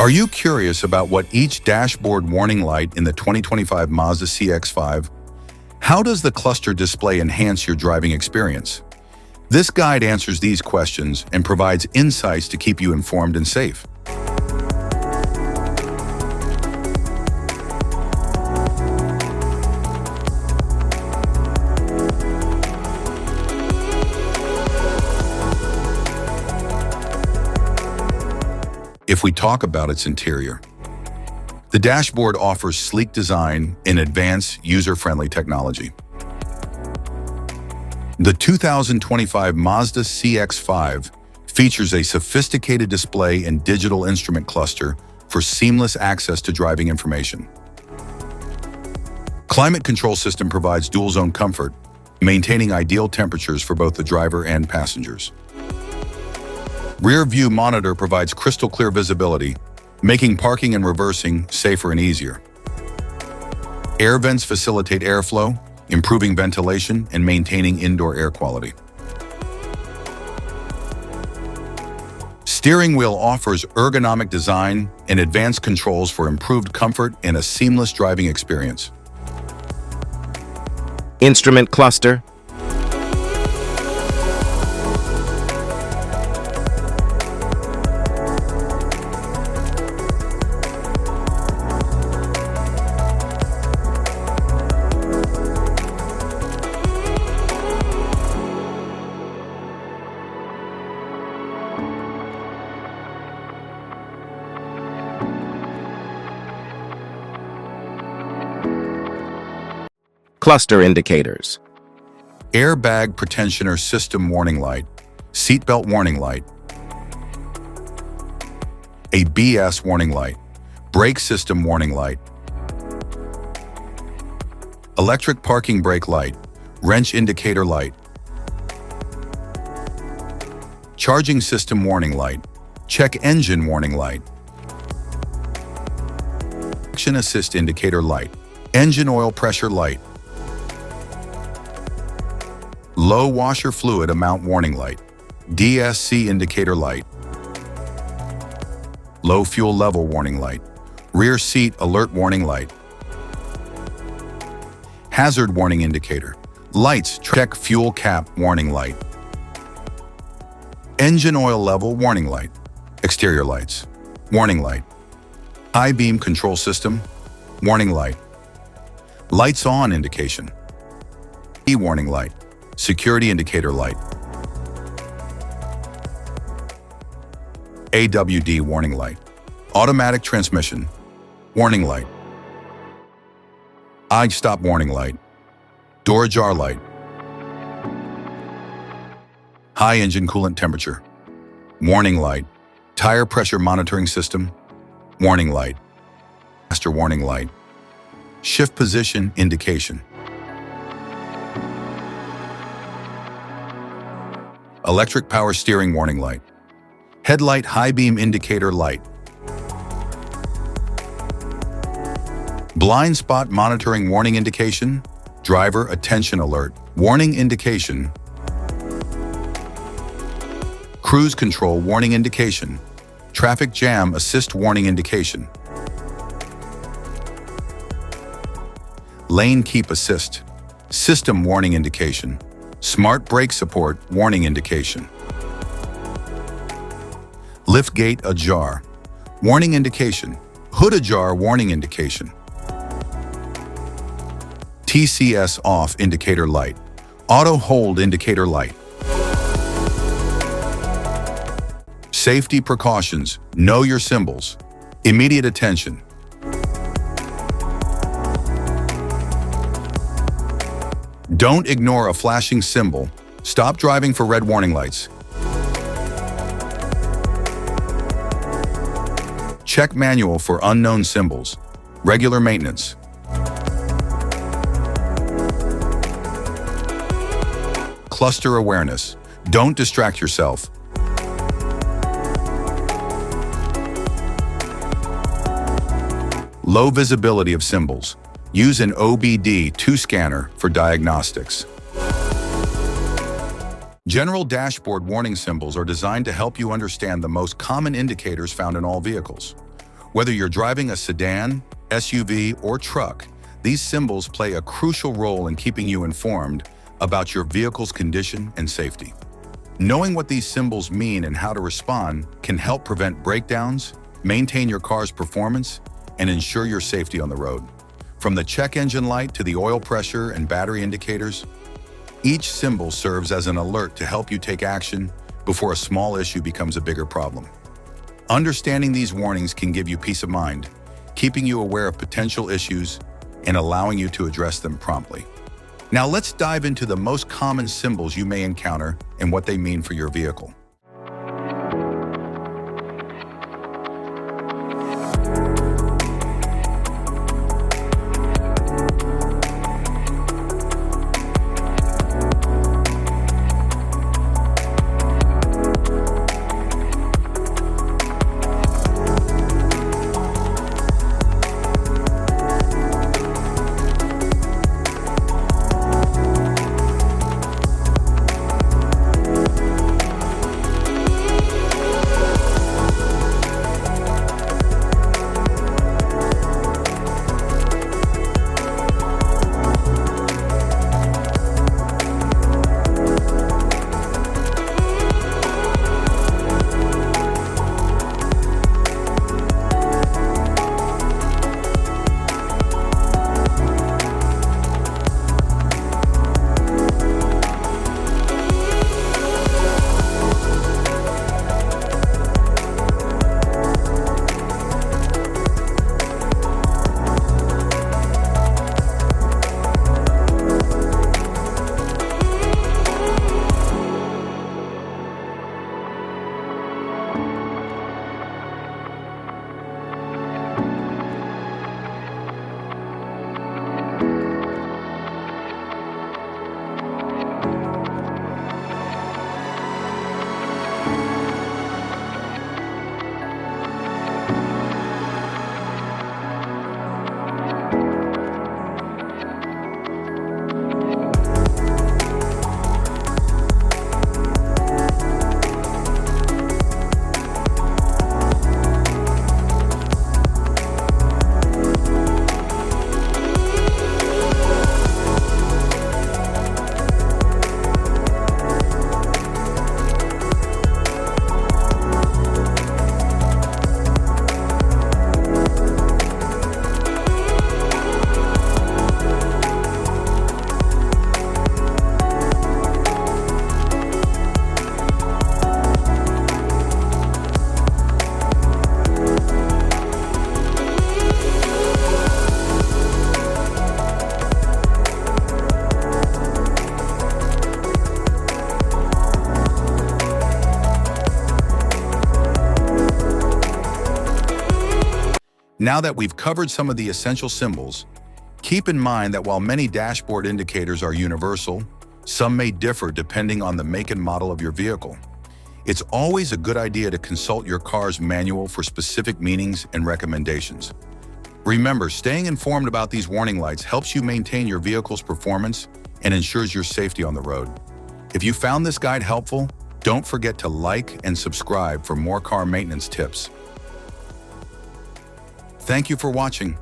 Are you curious about what each dashboard warning light in the 2025 Mazda CX-5? How does the cluster display enhance your driving experience? This guide answers these questions and provides insights to keep you informed and safe. If we talk about its interior, the dashboard offers sleek design and advanced user-friendly technology. The 2025 Mazda CX-5 features a sophisticated display and digital instrument cluster for seamless access to driving information. Climate control system provides dual-zone comfort, maintaining ideal temperatures for both the driver and passengers. Rear view monitor provides crystal clear visibility, making parking and reversing safer and easier. Air vents facilitate airflow, improving ventilation and maintaining indoor air quality. Steering wheel offers ergonomic design and advanced controls for improved comfort and a seamless driving experience. Instrument cluster. Cluster indicators. Airbag pretensioner system warning light, seatbelt warning light, ABS warning light, brake system warning light, electric parking brake light, wrench indicator light, charging system warning light, check engine warning light, action assist indicator light, engine oil pressure light, low washer fluid amount warning light, DSC indicator light, low fuel level warning light, rear seat alert warning light, hazard warning indicator, lights check fuel cap warning light, engine oil level warning light, exterior lights, warning light, high beam control system, warning light, lights on indication, warning light, security indicator light, AWD warning light, automatic transmission, warning light, I-stop warning light, door ajar light, high engine coolant temperature, warning light, tire pressure monitoring system, warning light, master warning light, shift position indication, electric power steering warning light, headlight high beam indicator light, blind spot monitoring warning indication, driver attention alert warning indication, cruise control warning indication, traffic jam assist warning indication, lane keep assist, system warning indication, smart brake support warning indication, lift gate ajar warning indication, hood ajar warning indication, TCS off indicator light, auto hold indicator light. Safety precautions, know your symbols, immediate attention. Don't ignore a flashing symbol. Stop driving for red warning lights. Check manual for unknown symbols. Regular maintenance. Cluster awareness. Don't distract yourself. Low visibility of symbols. Use an OBD2 scanner for diagnostics. General dashboard warning symbols are designed to help you understand the most common indicators found in all vehicles. Whether you're driving a sedan, SUV, or truck, these symbols play a crucial role in keeping you informed about your vehicle's condition and safety. Knowing what these symbols mean and how to respond can help prevent breakdowns, maintain your car's performance, and ensure your safety on the road. From the check engine light to the oil pressure and battery indicators, each symbol serves as an alert to help you take action before a small issue becomes a bigger problem. Understanding these warnings can give you peace of mind, keeping you aware of potential issues and allowing you to address them promptly. Now let's dive into the most common symbols you may encounter and what they mean for your vehicle. Now that we've covered some of the essential symbols, keep in mind that while many dashboard indicators are universal, some may differ depending on the make and model of your vehicle. It's always a good idea to consult your car's manual for specific meanings and recommendations. Remember, staying informed about these warning lights helps you maintain your vehicle's performance and ensures your safety on the road. If you found this guide helpful, don't forget to like and subscribe for more car maintenance tips. Thank you for watching.